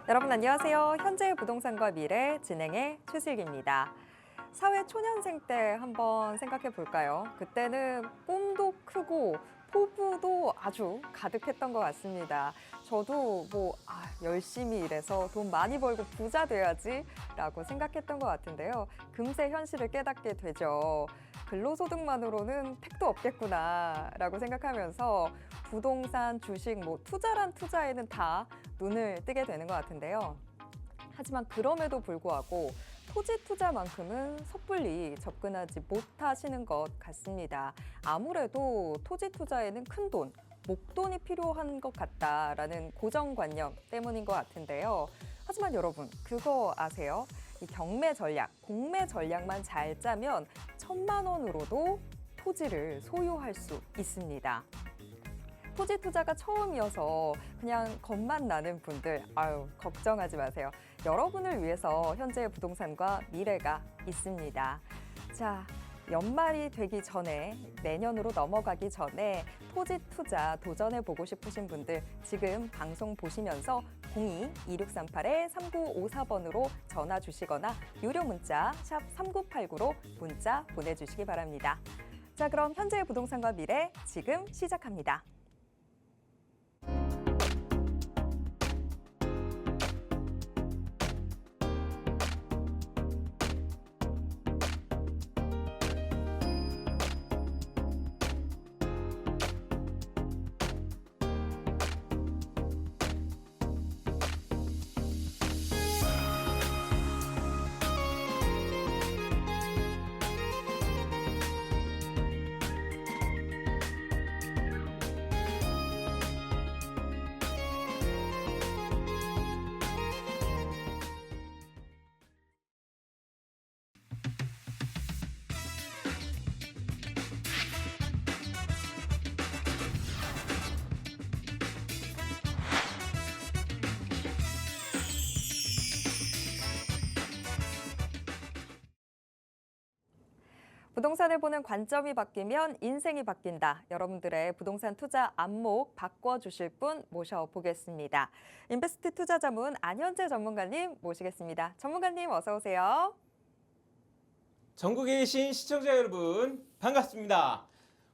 여러분 안녕하세요. 현재의 부동산과 미래 진행의 최슬기입니다. 사회 초년생 때 한번 생각해 볼까요? 그때는 꿈도 크고 포부도 아주 가득했던 것 같습니다. 저도 열심히 일해서 돈 많이 벌고 부자 돼야지라고 생각했던 것 같은데요. 금세 현실을 깨닫게 되죠. 근로소득만으로는 택도 없겠구나라고 생각하면서 부동산, 주식, 투자란 투자에는 다 눈을 뜨게 되는 것 같은데요. 하지만 그럼에도 불구하고 토지 투자만큼은 섣불리 접근하지 못하시는 것 같습니다. 아무래도 토지 투자에는 큰 돈, 목돈이 필요한 것 같다라는 고정관념 때문인 것 같은데요. 하지만 여러분, 그거 아세요? 이 경매 전략, 공매 전략만 잘 짜면 1,000만 원으로도 토지를 소유할 수 있습니다. 토지 투자가 처음이어서 그냥 겁만 나는 분들, 걱정하지 마세요. 여러분을 위해서 현재의 부동산과 미래가 있습니다. 자, 연말이 되기 전에, 내년으로 넘어가기 전에 토지 투자 도전해보고 싶으신 분들 지금 방송 보시면서 02-2638-3954번으로 전화 주시거나 유료 문자 샵 3989로 문자 보내주시기 바랍니다. 자, 그럼 현재의 부동산과 미래 지금 시작합니다. 부동산을 보는 관점이 바뀌면 인생이 바뀐다. 여러분들의 부동산 투자 안목 바꿔주실 분 모셔보겠습니다. 인베스트 투자자문 안현재 전문가님 모시겠습니다. 전문가님 어서 오세요. 전국에 계신 시청자 여러분 반갑습니다.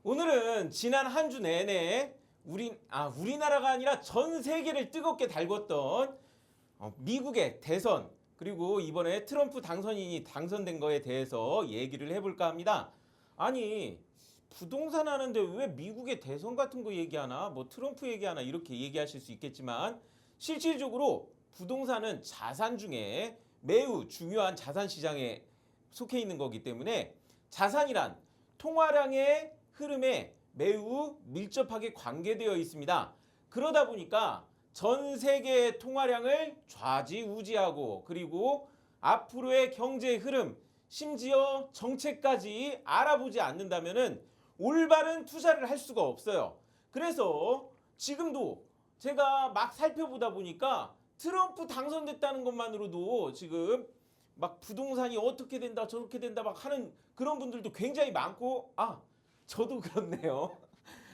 오늘은 지난 한 주 내내 우리나라가 아니라 전 세계를 뜨겁게 달궜던 미국의 대선, 그리고 이번에 트럼프 당선인이 당선된 거에 대해서 얘기를 해볼까 합니다. 아니, 부동산 하는데 왜 미국의 대선 같은 거 얘기하나, 트럼프 얘기하나 이렇게 얘기하실 수 있겠지만, 실질적으로 부동산은 자산 중에 매우 중요한 자산 시장에 속해 있는 거기 때문에 자산이란 통화량의 흐름에 매우 밀접하게 관계되어 있습니다. 그러다 보니까 전 세계의 통화량을 좌지우지하고, 그리고 앞으로의 경제 흐름, 심지어 정책까지 알아보지 않는다면은 올바른 투자를 할 수가 없어요. 그래서 지금도 제가 막 살펴보다 보니까 트럼프 당선됐다는 것만으로도 지금 막 부동산이 어떻게 된다 저렇게 된다 막 하는 그런 분들도 굉장히 많고, 저도 그렇네요.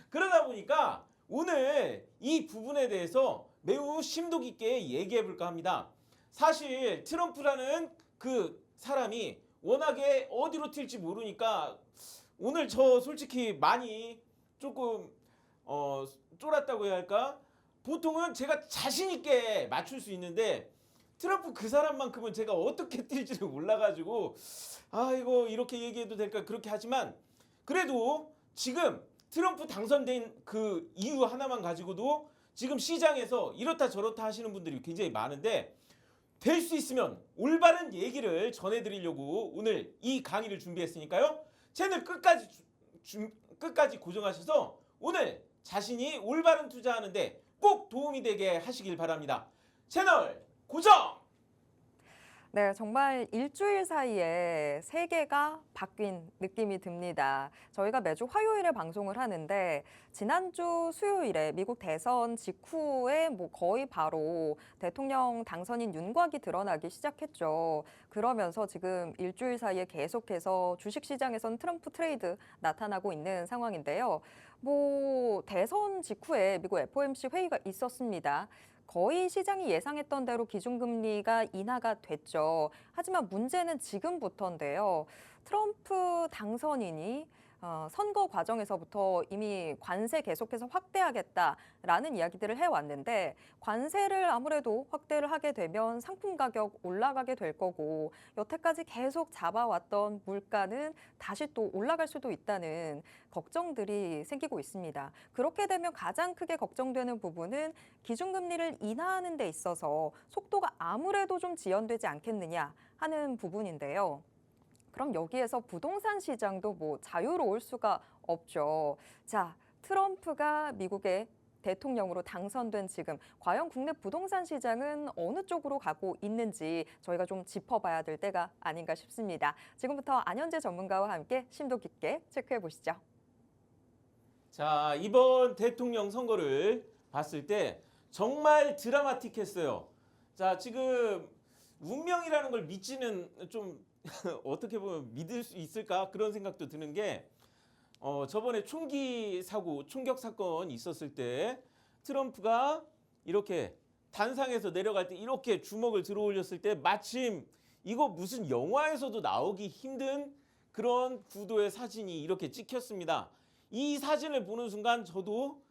그러다 보니까 오늘 이 부분에 대해서 매우 심도 깊게 얘기해 볼까 합니다. 사실 트럼프라는 그 사람이 워낙에 어디로 튈지 모르니까 오늘 저 솔직히 많이 조금 쫄았다고 해야 할까? 보통은 제가 자신 있게 맞출 수 있는데 트럼프 그 사람만큼은 제가 어떻게 뛸지를 몰라가지고 이거 이렇게 얘기해도 될까 그렇게 하지만, 그래도 지금 트럼프 당선된 그 이유 하나만 가지고도 지금 시장에서 이렇다 저렇다 하시는 분들이 굉장히 많은데, 될 수 있으면 올바른 얘기를 전해드리려고 오늘 이 강의를 준비했으니까요. 채널 끝까지 고정하셔서 오늘 자신이 올바른 투자하는데 꼭 도움이 되게 하시길 바랍니다. 채널 고정! 네, 정말 일주일 사이에 세계가 바뀐 느낌이 듭니다. 저희가 매주 화요일에 방송을 하는데 지난주 수요일에 미국 대선 직후에 거의 바로 대통령 당선인 윤곽이 드러나기 시작했죠. 그러면서 지금 일주일 사이에 계속해서 주식시장에선 트럼프 트레이드 나타나고 있는 상황인데요. 대선 직후에 미국 FOMC 회의가 있었습니다. 거의 시장이 예상했던 대로 기준금리가 인하가 됐죠. 하지만 문제는 지금부터인데요. 트럼프 당선인이 선거 과정에서부터 이미 관세 계속해서 확대하겠다라는 이야기들을 해왔는데 관세를 아무래도 확대를 하게 되면 상품 가격 올라가게 될 거고 여태까지 계속 잡아왔던 물가는 다시 또 올라갈 수도 있다는 걱정들이 생기고 있습니다. 그렇게 되면 가장 크게 걱정되는 부분은 기준금리를 인하하는 데 있어서 속도가 아무래도 좀 지연되지 않겠느냐 하는 부분인데요. 그럼 여기에서 부동산 시장도 자유로울 수가 없죠. 자, 트럼프가 미국의 대통령으로 당선된 지금 과연 국내 부동산 시장은 어느 쪽으로 가고 있는지 저희가 좀 짚어봐야 될 때가 아닌가 싶습니다. 지금부터 안현재 전문가와 함께 심도 깊게 체크해 보시죠. 자, 이번 대통령 선거를 봤을 때 정말 드라마틱했어요. 자, 지금 운명이라는 걸 믿지는 좀 어떻게 보면 믿을 수 있을까 그런 생각도 드는 게 저번에 총기 사고, 총격 사건 있었을 때 트럼프가 이렇게 단상에서 내려갈 때 이렇게 주먹을 들어 올렸을 때 마침 이거 무슨 영화에서도 나오기 힘든 그런 구도의 사진이 이렇게 찍혔습니다. 이 사진을 보는 순간 저도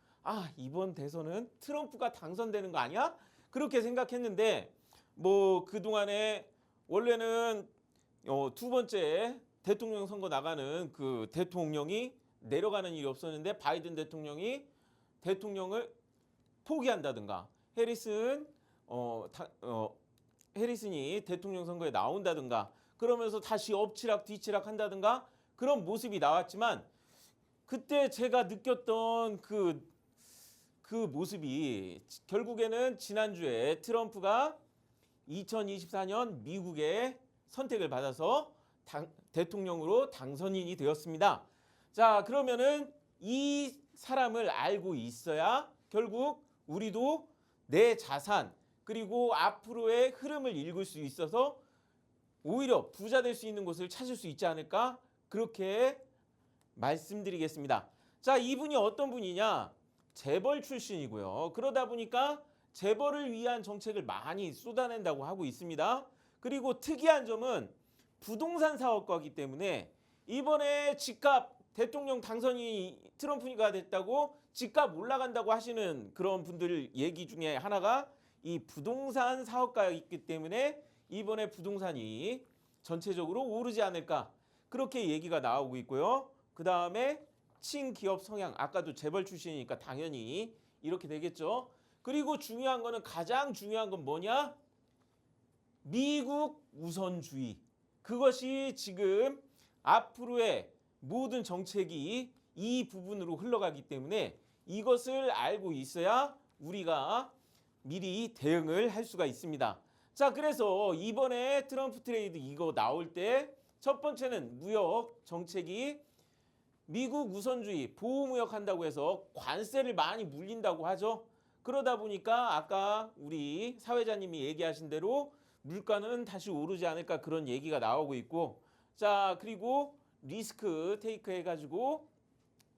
이번 대선은 트럼프가 당선되는 거 아니야? 그렇게 생각했는데 그동안에 원래는 두 번째 대통령 선거 나가는 그 대통령이 내려가는 일이 없었는데 바이든 대통령이 대통령을 포기한다든가 해리슨이 대통령 선거에 나온다든가 그러면서 다시 엎치락 뒤치락 한다든가 그런 모습이 나왔지만 그때 제가 느꼈던 그 모습이 결국에는 지난주에 트럼프가 2024년 미국의 선택을 받아서 대통령으로 당선인이 되었습니다. 자, 그러면은 이 사람을 알고 있어야 결국 우리도 내 자산 그리고 앞으로의 흐름을 읽을 수 있어서 오히려 부자 될 수 있는 곳을 찾을 수 있지 않을까? 그렇게 말씀드리겠습니다. 자, 이분이 어떤 분이냐? 재벌 출신이고요. 그러다 보니까 재벌을 위한 정책을 많이 쏟아낸다고 하고 있습니다. 그리고 특이한 점은 부동산 사업가이기 때문에 이번에 집값 대통령 당선이 트럼프가 됐다고 집값 올라간다고 하시는 그런 분들 얘기 중에 하나가 이 부동산 사업가이기 때문에 이번에 부동산이 전체적으로 오르지 않을까 그렇게 얘기가 나오고 있고요. 그 다음에 친기업 성향 아까도 재벌 출신이니까 당연히 이렇게 되겠죠. 그리고 가장 중요한 건 뭐냐? 미국 우선주의. 그것이 지금 앞으로의 모든 정책이 이 부분으로 흘러가기 때문에 이것을 알고 있어야 우리가 미리 대응을 할 수가 있습니다. 자, 그래서 이번에 트럼프 트레이드 이거 나올 때 첫 번째는 무역 정책이 미국 우선주의 보호무역 한다고 해서 관세를 많이 물린다고 하죠. 그러다 보니까 아까 우리 사회자님이 얘기하신 대로 물가는 다시 오르지 않을까 그런 얘기가 나오고 있고 자 그리고 리스크 테이크 해가지고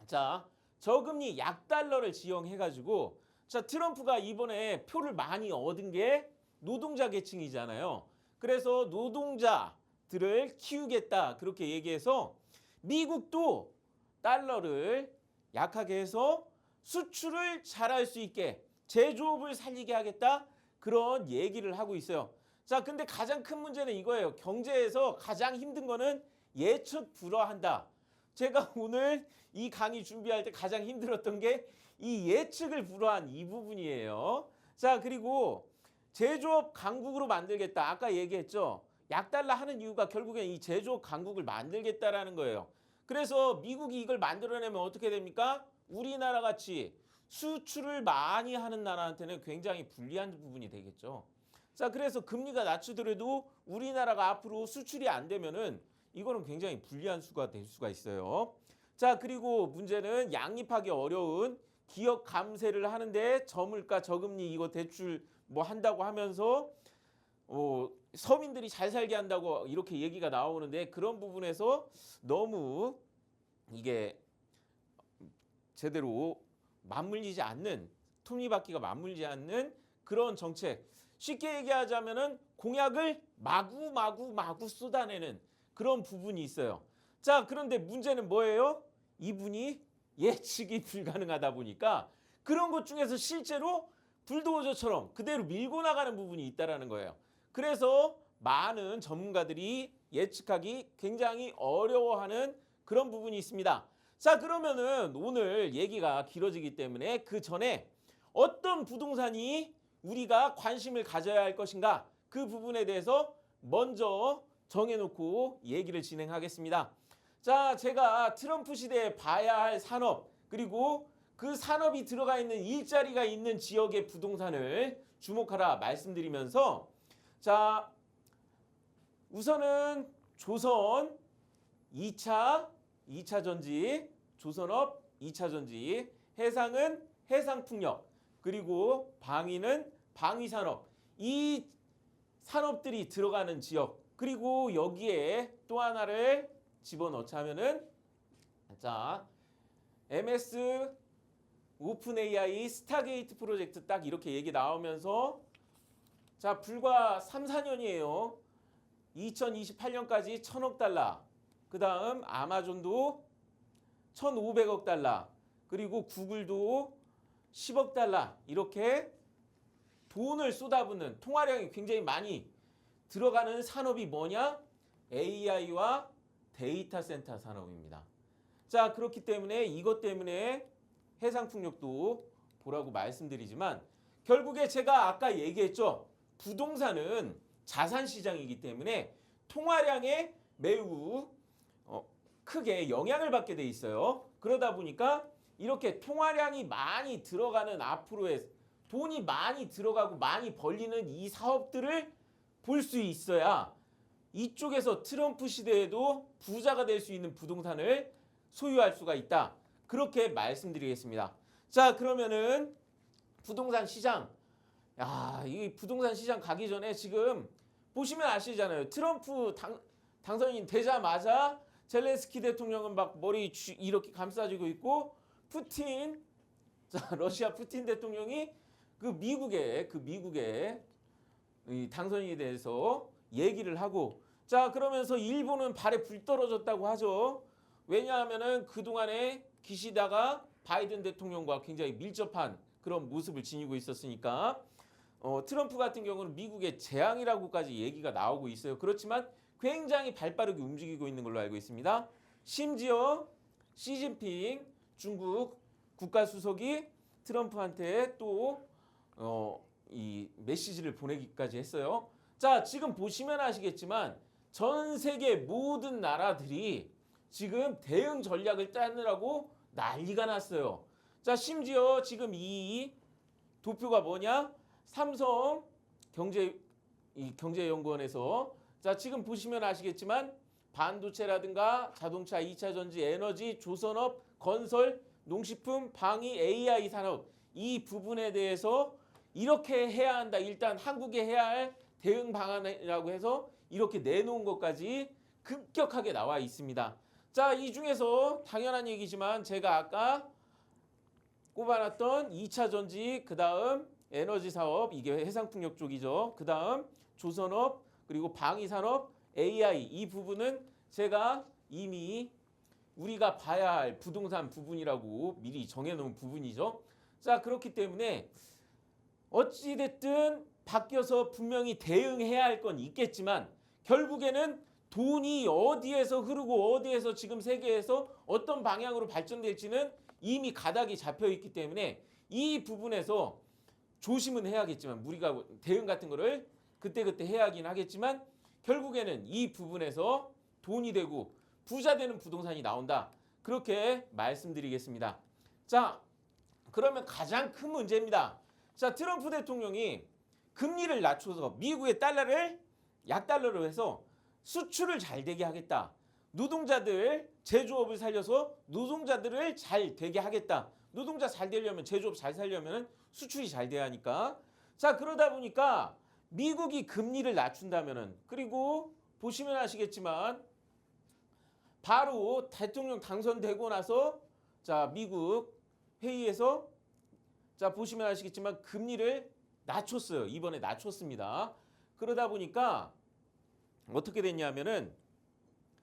자 저금리 약달러를 지형해가지고 자 트럼프가 이번에 표를 많이 얻은 게 노동자 계층이잖아요. 그래서 노동자들을 키우겠다 그렇게 얘기해서 미국도 달러를 약하게 해서 수출을 잘할 수 있게 제조업을 살리게 하겠다 그런 얘기를 하고 있어요. 자, 근데 가장 큰 문제는 이거예요. 경제에서 가장 힘든 거는 예측 불허한다. 제가 오늘 이 강의 준비할 때 가장 힘들었던 게 이 예측을 불허한 이 부분이에요. 자, 그리고 제조업 강국으로 만들겠다. 아까 얘기했죠. 약달러 하는 이유가 결국엔 이 제조업 강국을 만들겠다라는 거예요. 그래서 미국이 이걸 만들어내면 어떻게 됩니까? 우리나라 같이 수출을 많이 하는 나라한테는 굉장히 불리한 부분이 되겠죠. 자, 그래서 금리가 낮추더라도 우리나라가 앞으로 수출이 안 되면은 이거는 굉장히 불리한 수가 될 수가 있어요. 자, 그리고 문제는 양립하기 어려운 기업 감세를 하는데 저물가 저금리 이거 대출 한다고 하면서 서민들이 잘 살게 한다고 이렇게 얘기가 나오는데 그런 부분에서 너무 이게 제대로 맞물리지 않는, 톱니바퀴가 맞물리지 않는 그런 정책. 쉽게 얘기하자면은 공약을 마구 쏟아내는 그런 부분이 있어요. 자, 그런데 문제는 뭐예요? 이분이 예측이 불가능하다 보니까 그런 것 중에서 실제로 불도저처럼 그대로 밀고 나가는 부분이 있다라는 거예요. 그래서 많은 전문가들이 예측하기 굉장히 어려워하는 그런 부분이 있습니다. 자, 그러면은 오늘 얘기가 길어지기 때문에 그 전에 어떤 부동산이 우리가 관심을 가져야 할 것인가, 그 부분에 대해서 먼저 정해놓고 얘기를 진행하겠습니다. 자, 제가 트럼프 시대에 봐야 할 산업, 그리고 그 산업이 들어가 있는 일자리가 있는 지역의 부동산을 주목하라 말씀드리면서, 자, 우선은 조선 2차 전지, 조선업 2차 전지, 해상은 해상풍력, 그리고 방위는 방위산업, 이 산업들이 들어가는 지역, 그리고 여기에 또 하나를 집어넣자면은, 자, MS 오픈 AI 스타게이트 프로젝트 딱 이렇게 얘기 나오면서, 자, 불과 3, 4년이에요. 2028년까지 1000억 달러, 그 다음 아마존도 1500억 달러, 그리고 구글도 10억 달러, 이렇게 돈을 쏟아붓는, 통화량이 굉장히 많이 들어가는 산업이 뭐냐? AI와 데이터 센터 산업입니다. 자, 그렇기 때문에 이것 때문에 해상풍력도 보라고 말씀드리지만, 결국에 제가 아까 얘기했죠. 부동산은 자산 시장이기 때문에 통화량에 매우 크게 영향을 받게 돼 있어요. 그러다 보니까 이렇게 통화량이 많이 들어가는, 앞으로의 돈이 많이 들어가고 많이 벌리는 이 사업들을 볼 수 있어야 이쪽에서 트럼프 시대에도 부자가 될 수 있는 부동산을 소유할 수가 있다. 그렇게 말씀드리겠습니다. 자, 그러면은 부동산 시장, 이 부동산 시장 가기 전에 지금 보시면 아시잖아요. 트럼프 당선인 되자마자 젤렌스키 대통령은 막 머리 이렇게 감싸지고 있고, 푸틴, 자, 러시아 푸틴 대통령이 그 미국의 이 당선인에 대해서 얘기를 하고, 자, 그러면서 일본은 발에 불 떨어졌다고 하죠. 왜냐하면은 그동안에 기시다가 바이든 대통령과 굉장히 밀접한 그런 모습을 지니고 있었으니까. 트럼프 같은 경우는 미국의 재앙이라고까지 얘기가 나오고 있어요. 그렇지만 굉장히 발빠르게 움직이고 있는 걸로 알고 있습니다. 심지어 시진핑 중국 국가수석이 트럼프한테 또 이 메시지를 보내기까지 했어요. 자, 지금 보시면 아시겠지만 전 세계 모든 나라들이 지금 대응 전략을 짜느라고 난리가 났어요. 자, 심지어 지금 이 도표가 뭐냐? 삼성 경제연구원에서, 자, 지금 보시면 아시겠지만 반도체라든가 자동차, 2차 전지, 에너지, 조선업, 건설, 농식품, 방위, AI 산업, 이 부분에 대해서 이렇게 해야 한다. 일단 한국에 해야 할 대응 방안이라고 해서 이렇게 내놓은 것까지 급격하게 나와 있습니다. 자, 이 중에서 당연한 얘기지만 제가 아까 꼽아놨던 2차 전지, 그 다음 에너지 사업, 이게 해상풍력 쪽이죠. 그 다음 조선업, 그리고 방위산업, AI, 이 부분은 제가 이미 우리가 봐야 할 부동산 부분이라고 미리 정해놓은 부분이죠. 자, 그렇기 때문에 어찌됐든 바뀌어서 분명히 대응해야 할 건 있겠지만, 결국에는 돈이 어디에서 흐르고 어디에서 지금 세계에서 어떤 방향으로 발전될지는 이미 가닥이 잡혀 있기 때문에 이 부분에서 조심은 해야겠지만, 우리가 대응 같은 거를 그때그때 해야 하긴 하겠지만, 결국에는 이 부분에서 돈이 되고 부자 되는 부동산이 나온다. 그렇게 말씀드리겠습니다. 자, 그러면 가장 큰 문제입니다. 자, 트럼프 대통령이 금리를 낮춰서 미국의 달러를 약달러로 해서 수출을 잘 되게 하겠다. 노동자들, 제조업을 살려서 노동자들을 잘 되게 하겠다. 노동자 잘 되려면, 제조업 잘 살려면 수출이 잘 돼야 하니까. 자, 그러다 보니까 미국이 금리를 낮춘다면은, 그리고 보시면 아시겠지만 바로 대통령 당선되고 나서, 자, 미국 회의에서 자 보시면 아시겠지만 금리를 낮췄어요. 이번에 낮췄습니다. 그러다 보니까 어떻게 됐냐면은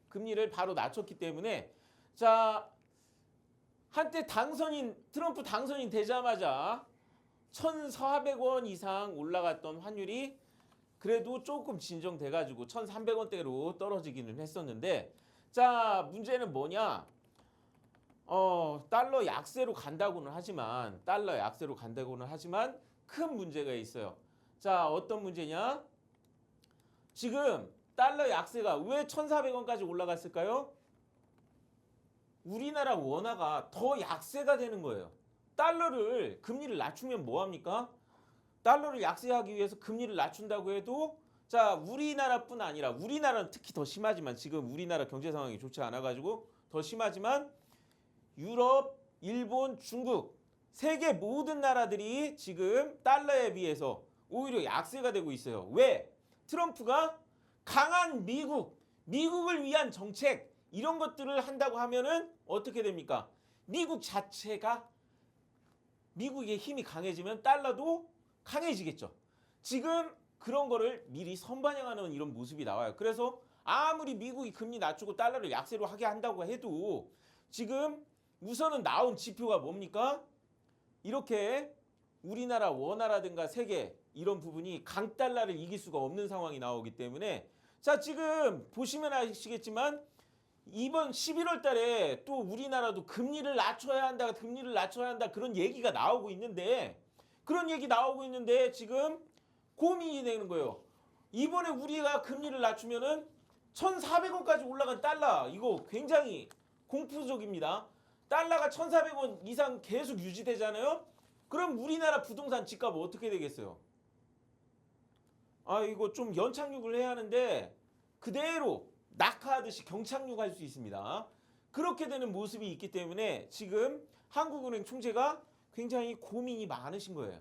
금리를 바로 낮췄기 때문에 자 한때 트럼프 당선인 되자마자 1,400원 이상 올라갔던 환율이 그래도 조금 진정돼가지고 1,300원대로 떨어지기는 했었는데 자 문제는 뭐냐? 달러 약세로 간다고는 하지만 큰 문제가 있어요. 자 어떤 문제냐? 지금 달러 약세가 왜 1,400원까지 올라갔을까요? 우리나라 원화가 더 약세가 되는 거예요. 달러를 금리를 낮추면 뭐합니까? 달러를 약세하기 위해서 금리를 낮춘다고 해도 자 우리나라뿐 아니라 우리나라는 특히 더 심하지만 지금 우리나라 경제 상황이 좋지 않아가지고 더 심하지만 유럽, 일본, 중국 세계 모든 나라들이 지금 달러에 비해서 오히려 약세가 되고 있어요. 왜? 트럼프가 강한 미국을 위한 정책 이런 것들을 한다고 하면은 어떻게 됩니까? 미국 자체가 미국의 힘이 강해지면 달러도 강해지겠죠. 지금 그런 거를 미리 선반영하는 이런 모습이 나와요. 그래서 아무리 미국이 금리 낮추고 달러를 약세로 하게 한다고 해도 지금 우선은 나온 지표가 뭡니까? 이렇게 우리나라 원화라든가 세계 이런 부분이 강달러를 이길 수가 없는 상황이 나오기 때문에 자 지금 보시면 아시겠지만 이번 11월 달에 또 우리나라도 금리를 낮춰야 한다 그런 얘기가 나오고 있는데 지금 고민이 되는 거예요. 이번에 우리가 금리를 낮추면은 1,400원까지 올라간 달러 이거 굉장히 공포적입니다. 달러가 1,400원 이상 계속 유지되잖아요. 그럼 우리나라 부동산 집값 어떻게 되겠어요? 이거 좀 연착륙을 해야 하는데 그대로 낙하하듯이 경착륙할 수 있습니다. 그렇게 되는 모습이 있기 때문에 지금 한국은행 총재가 굉장히 고민이 많으신 거예요.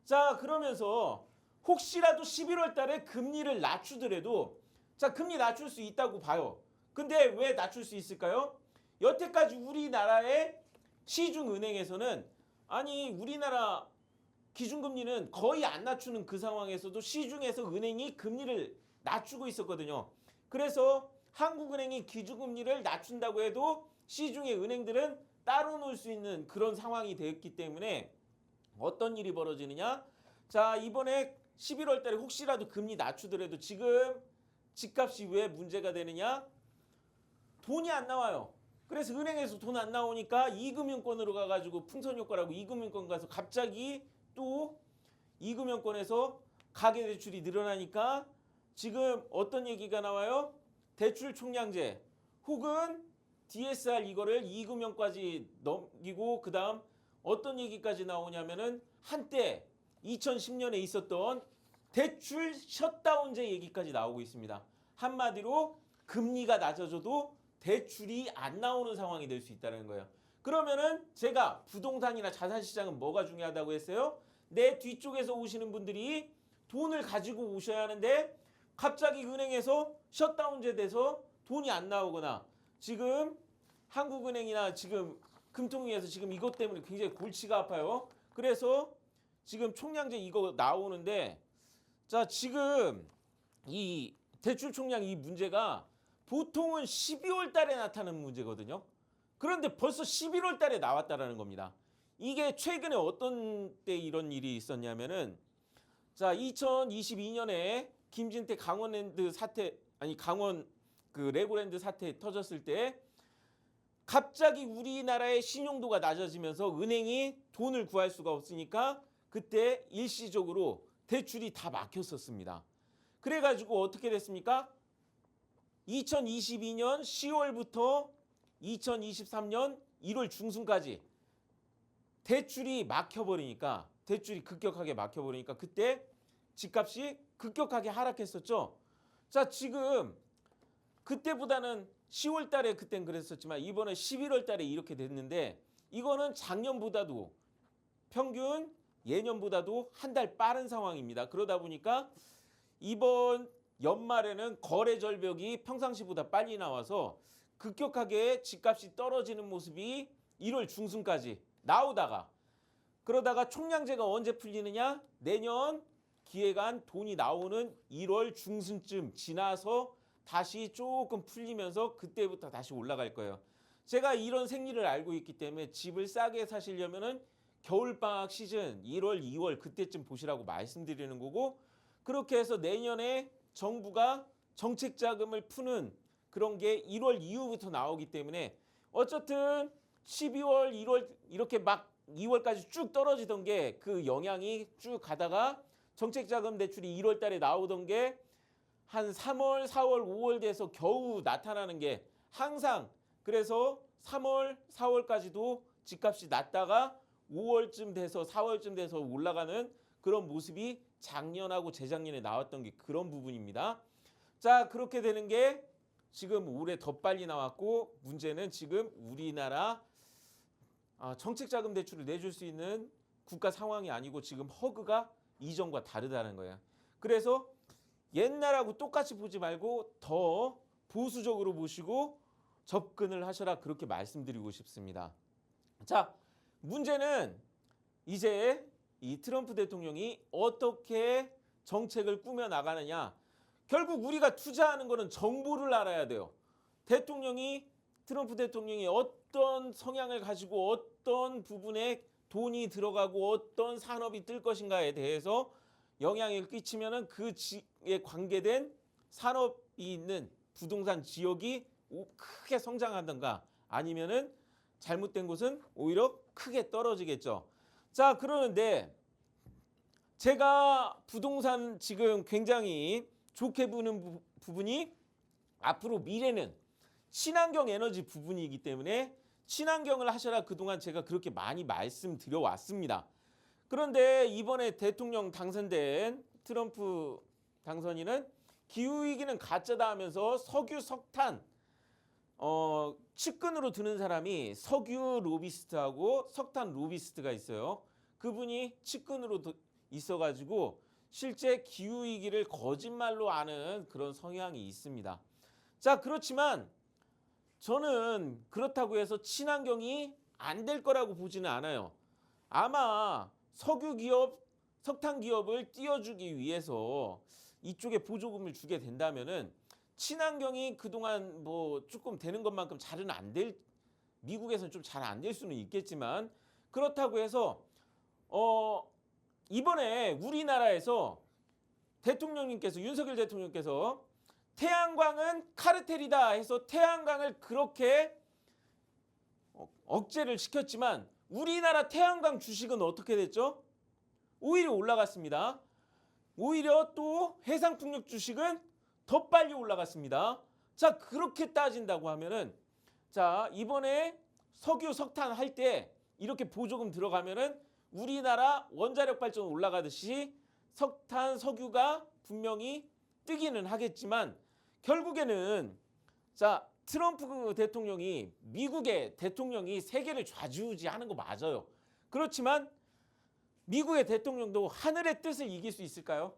자 그러면서 혹시라도 11월 달에 금리를 낮추더라도 자 금리 낮출 수 있다고 봐요. 근데 왜 낮출 수 있을까요? 여태까지 우리나라의 시중은행에서는 아니 우리나라 기준금리는 거의 안 낮추는 그 상황에서도 시중에서 은행이 금리를 낮추고 있었거든요. 그래서 한국은행이 기준금리를 낮춘다고 해도 시중의 은행들은 따로 놀 수 있는 그런 상황이 되었기 때문에 어떤 일이 벌어지느냐? 자 이번에 11월 달에 혹시라도 금리 낮추더라도 지금 집값이 왜 문제가 되느냐? 돈이 안 나와요. 그래서 은행에서 돈 안 나오니까 이금융권으로 가가지고 풍선효과라고 이금융권 가서 갑자기 또 이금융권에서 가계대출이 늘어나니까 지금 어떤 얘기가 나와요? 대출 총량제 혹은 DSR 이거를 이금융까지 넘기고 그 다음 어떤 얘기까지 나오냐면은 한때 2010년에 있었던 대출 셧다운제 얘기까지 나오고 있습니다. 한마디로 금리가 낮아져도 대출이 안 나오는 상황이 될 수 있다는 거예요. 그러면은 제가 부동산이나 자산시장은 뭐가 중요하다고 했어요? 내 뒤쪽에서 오시는 분들이 돈을 가지고 오셔야 하는데 갑자기 은행에서 셧다운제 돼서 돈이 안 나오거나 지금 한국은행이나 지금 금통위에서 지금 이것 때문에 굉장히 골치가 아파요. 그래서 지금 총량제 이거 나오는데 자 지금 이 대출 총량 이 문제가 보통은 12월 달에 나타나는 문제거든요. 그런데 벌써 11월 달에 나왔다라는 겁니다. 이게 최근에 어떤 때 이런 일이 있었냐면은 자 2022년에 김진태 강원랜드 사태 강원 그 레고랜드 사태 터졌을 때 갑자기 우리나라의 신용도가 낮아지면서 은행이 돈을 구할 수가 없으니까 그때 일시적으로 대출이 다 막혔었습니다. 그래가지고 어떻게 됐습니까? 2022년 10월부터 2023년 1월 중순까지 대출이 급격하게 막혀버리니까 그때 집값이 급격하게 하락했었죠. 자 지금 그때보다는 10월 달에 그땐 그랬었지만 이번에 11월 달에 이렇게 됐는데 이거는 작년보다도 평균 예년보다도 한 달 빠른 상황입니다. 그러다 보니까 이번 연말에는 거래 절벽이 평상시보다 빨리 나와서 급격하게 집값이 떨어지는 모습이 1월 중순까지 나오다가 그러다가 총량제가 언제 풀리느냐? 내년 기획안 돈이 나오는 1월 중순쯤 지나서 다시 조금 풀리면서 그때부터 다시 올라갈 거예요. 제가 이런 생리를 알고 있기 때문에 집을 싸게 사시려면은 겨울방학 시즌 1월, 2월 그때쯤 보시라고 말씀드리는 거고, 그렇게 해서 내년에 정부가 정책 자금을 푸는 그런 게 1월 이후부터 나오기 때문에 어쨌든 12월, 1월 이렇게 막 2월까지 쭉 떨어지던 게 그 영향이 쭉 가다가 정책 자금 대출이 1월 달에 나오던 게 한 3월, 4월, 5월 돼서 겨우 나타나는 게 항상, 그래서 3월, 4월까지도 집값이 낮다가 5월쯤 돼서 4월쯤 돼서 올라가는 그런 모습이 작년하고 재작년에 나왔던 게 그런 부분입니다. 자, 그렇게 되는 게 지금 올해 더 빨리 나왔고, 문제는 지금 우리나라 정책 자금 대출을 내줄 수 있는 국가 상황이 아니고 지금 허그가 이전과 다르다는 거예요. 그래서 옛날하고 똑같이 보지 말고 더 보수적으로 보시고 접근을 하셔라, 그렇게 말씀드리고 싶습니다. 자, 문제는 이제 이 트럼프 대통령이 어떻게 정책을 꾸며 나가느냐. 결국 우리가 투자하는 거는 정보를 알아야 돼요. 트럼프 대통령이 어떤 성향을 가지고 어떤 부분에 돈이 들어가고 어떤 산업이 뜰 것인가에 대해서 영향을 끼치면은 그 지에 관계된 산업이 있는 부동산 지역이 크게 성장하든가 아니면은 잘못된 곳은 오히려 크게 떨어지겠죠. 자, 그러는데 제가 부동산 지금 굉장히 좋게 보는 부분이 앞으로 미래는 친환경 에너지 부분이기 때문에 친환경을 하셔라, 그동안 제가 그렇게 많이 말씀드려 왔습니다. 그런데 이번에 대통령 당선된 트럼프 당선인은 기후위기는 가짜다 하면서 석유, 석탄 측근으로 드는 사람이 석유 로비스트하고 석탄 로비스트가 있어요. 그분이 측근으로 있어가지고 실제 기후위기를 거짓말로 아는 그런 성향이 있습니다. 자, 그렇지만 저는 그렇다고 해서 친환경이 안 될 거라고 보지는 않아요. 아마 석유 기업, 석탄 기업을 띄워주기 위해서 이쪽에 보조금을 주게 된다면은 친환경이 그동안 뭐 조금 되는 것만큼 잘은 안 될, 미국에서는 좀 잘 안 될 수는 있겠지만, 그렇다고 해서 이번에 우리나라에서 윤석열 대통령께서 태양광은 카르텔이다 해서 태양광을 그렇게 억제를 시켰지만 우리나라 태양광 주식은 어떻게 됐죠? 오히려 올라갔습니다. 오히려 또 해상풍력 주식은 더 빨리 올라갔습니다. 자, 그렇게 따진다고 하면은, 자, 이번에 석유, 석탄 할 때 이렇게 보조금 들어가면은 우리나라 원자력 발전 올라가듯이 석탄, 석유가 분명히 뜨기는 하겠지만, 결국에는 자, 트럼프 대통령이, 미국의 대통령이 세계를 좌지우지하는 거 맞아요. 그렇지만 미국의 대통령도 하늘의 뜻을 이길 수 있을까요?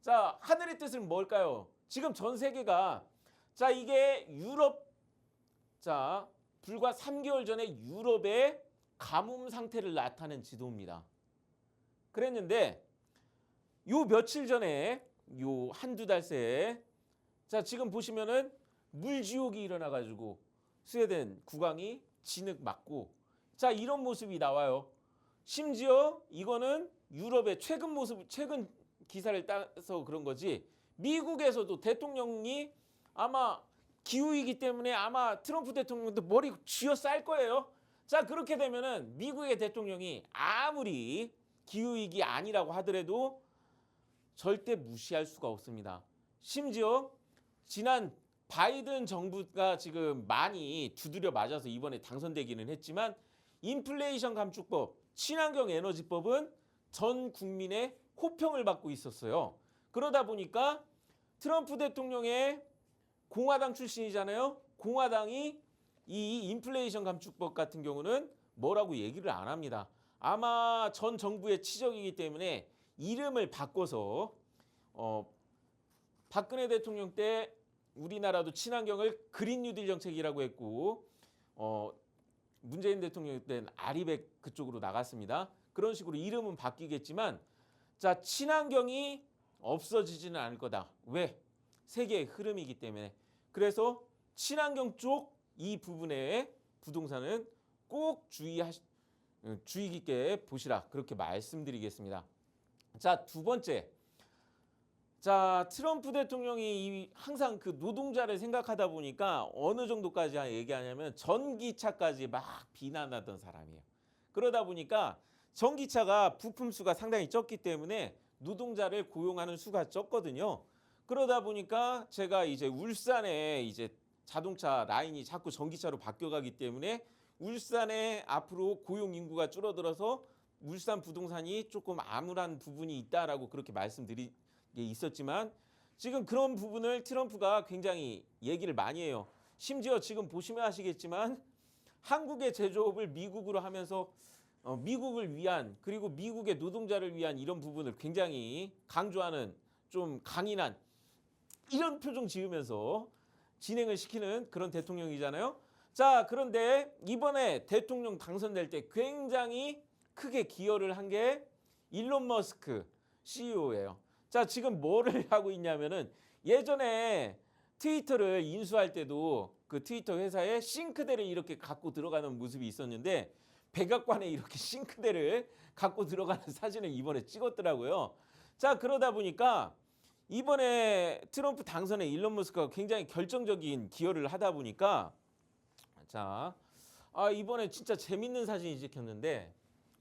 자, 하늘의 뜻은 뭘까요? 지금 전 세계가, 자, 이게 유럽, 자, 불과 3개월 전에 유럽의 가뭄 상태를 나타낸 지도입니다. 그랬는데 요 며칠 전에, 요 한두 달 새에, 자, 지금 보시면은 물지옥이 일어나가지고 스웨덴 국왕이 진흙 맞고, 자, 이런 모습이 나와요. 심지어 이거는 유럽의 최근 기사를 따서 그런 거지, 미국에서도 대통령이 아마 기후이기 때문에 아마 트럼프 대통령도 머리 쥐어 쌀 거예요. 자, 그렇게 되면은 미국의 대통령이 아무리 기후위기 아니라고 하더라도 절대 무시할 수가 없습니다. 심지어 지난 바이든 정부가 지금 많이 두드려 맞아서 이번에 당선되기는 했지만, 인플레이션 감축법, 친환경 에너지법은 전 국민의 호평을 받고 있었어요. 그러다 보니까 트럼프 대통령의 공화당 출신이잖아요. 공화당이 이 인플레이션 감축법 같은 경우는 뭐라고 얘기를 안 합니다. 아마 전 정부의 치적이기 때문에 이름을 바꿔서 박근혜 대통령 때 우리나라도 친환경을 그린 뉴딜 정책이라고 했고, 문재인 대통령 때는 아리백 그쪽으로 나갔습니다. 그런 식으로 이름은 바뀌겠지만 자, 친환경이 없어지지는 않을 거다. 왜? 세계의 흐름이기 때문에. 그래서 친환경 쪽 이 부분에 부동산은 꼭 주의 깊게 보시라. 그렇게 말씀드리겠습니다. 자, 두 번째. 자, 트럼프 대통령이 항상 그 노동자를 생각하다 보니까 어느 정도까지 얘기하냐면 전기차까지 막 비난하던 사람이에요. 그러다 보니까 전기차가 부품 수가 상당히 적기 때문에 노동자를 고용하는 수가 적거든요. 그러다 보니까 제가 이제 울산에 이제 자동차 라인이 자꾸 전기차로 바뀌어가기 때문에 울산에 앞으로 고용 인구가 줄어들어서 울산 부동산이 조금 암울한 부분이 있다라고 그렇게 말씀드린 게 있었지만 지금 그런 부분을 트럼프가 굉장히 얘기를 많이 해요. 심지어 지금 보시면 아시겠지만 한국의 제조업을 미국으로 하면서 미국을 위한 그리고 미국의 노동자를 위한 이런 부분을 굉장히 강조하는 좀 강인한 이런 표정 지으면서 진행을 시키는 그런 대통령이잖아요. 자, 그런데 이번에 대통령 당선될 때 굉장히 크게 기여를 한 게 일론 머스크 CEO예요. 자, 지금 뭐를 하고 있냐면은 예전에 트위터를 인수할 때도 그 트위터 회사에 싱크대를 이렇게 갖고 들어가는 모습이 있었는데 백악관에 이렇게 싱크대를 갖고 들어가는 사진을 이번에 찍었더라고요. 자, 그러다 보니까 이번에 트럼프 당선에 일론 머스크가 굉장히 결정적인 기여를 하다 보니까 자, 이번에 진짜 재밌는 사진이 찍혔는데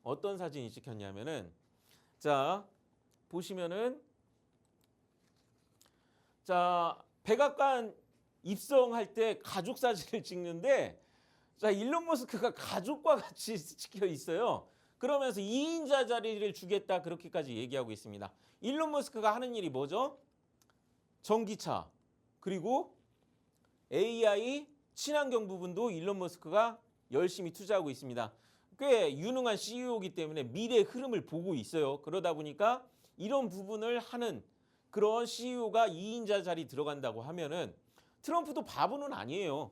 어떤 사진이 찍혔냐면은 자, 보시면은 자, 백악관 입성할 때 가족 사진을 찍는데 자, 일론 머스크가 가족과 같이 찍혀 있어요. 그러면서 2인자 자리를 주겠다 그렇게까지 얘기하고 있습니다. 일론 머스크가 하는 일이 뭐죠? 전기차 그리고 AI 친환경 부분도 일론 머스크가 열심히 투자하고 있습니다. 꽤 유능한 CEO이기 때문에 미래의 흐름을 보고 있어요. 그러다 보니까 이런 부분을 하는 그런 CEO가 2인자 자리 들어간다고 하면은 트럼프도 바보는 아니에요.